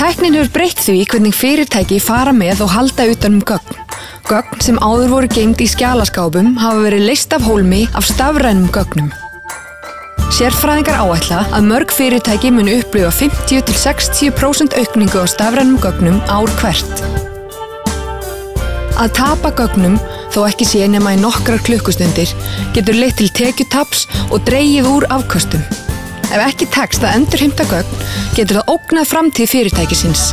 Tæknin hefur breytt því hvernig fyrirtæki fara með og halda utan gögn. Gögn sem áður voru geymd í skjalaskápum hafa verið leyst af hólmi af stafrænum gögnum. Sérfræðingar áætla að mörg fyrirtæki munu upplifa 50–60% aukningu á stafrænum gögnum ár hvert. Að tapa gögnum, þó ekki sé nema í nokkrar klukkustundir, getur leitt til tekjutaps og dregið úr afköstum. Ef ekki tekst að endurheimta gögn, getur það ógnað framtíð fyrirtækisins.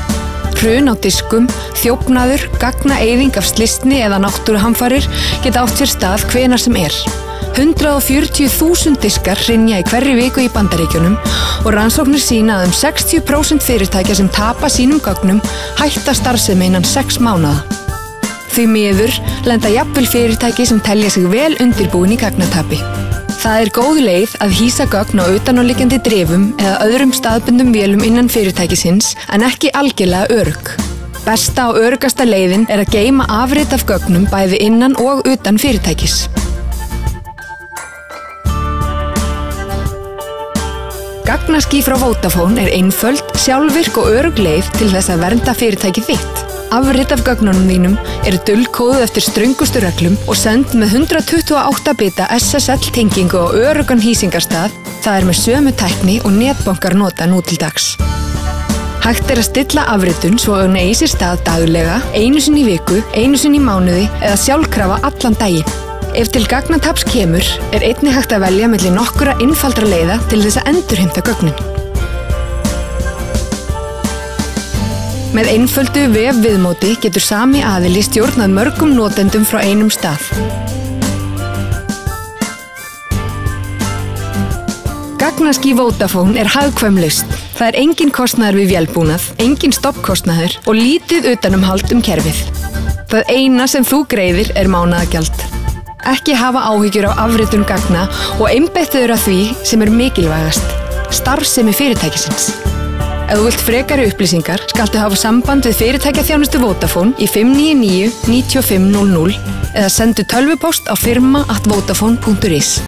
Hrun á diskum, þjófnaður, gagnaeyðing af slysni eða náttúruhamfarir geta átt sér stað hvenær sem er. 140.000 diskar hrynja í hverri viku í Bandaríkjunum og rannsóknir sýna að 60% fyrirtækja sem tapa sínum gögnum hætta starfsemi innan 6 mánaða. Því miður lenda jafnvel fyrirtæki sem telja sig vel undirbúin í gagnatapi. Það er góð leið að hýsa gögn á utanáliggjandi drifum eða öðrum staðbundum vélum innan fyrirtækisins en ekki algjörlega örugg. Besta og öruggasta leiðin er að geyma afrit af gögnum bæði innan og utan fyrirtækis. Gagnaský frá Vodafone er einföld, sjálfvirk og örugg leið til þess að vernda fyrirtækið þitt. Afrit af gögnunum þínum eru dulkóðuð eftir ströngustu reglum og send með 128 bita SSL tengingu á öruggan hýsingarstað, það er með sömu tækni og netbankar nota nú til dags. Hægt er að stilla afritun svo að hún eigi sér stað daglega, einu sinni í viku, einu sinni í mánuði eða sjálfkrafa allan daginn. Ef til gagnataps kemur, er einnig hægt að velja milli nokkura einfaldra leiða til þess að endurheimta gögnin. Með einföldu vefviðmóti getur sami aðili stjórnað mörgum notendum frá einum stað. Gagnaský Vodafone er hagkvæm lausn. Það er engin kostnaður við vélbúnað, engin stofnkostnaður og lítið utanumhald kerfið. Það eina sem þú greiðir er mánaðagjald. Ekki hafa áhyggjur á afritun gagna og einbeittu þér að því sem er mikilvægast, starfsemi fyrirtækisins. Ef þú vilt frekari upplýsingar, skaltu hafa samband við fyrirtækjaþjónustu Vodafone í 599 9500 eða sendu tölvupóst á firma@vodafone.is.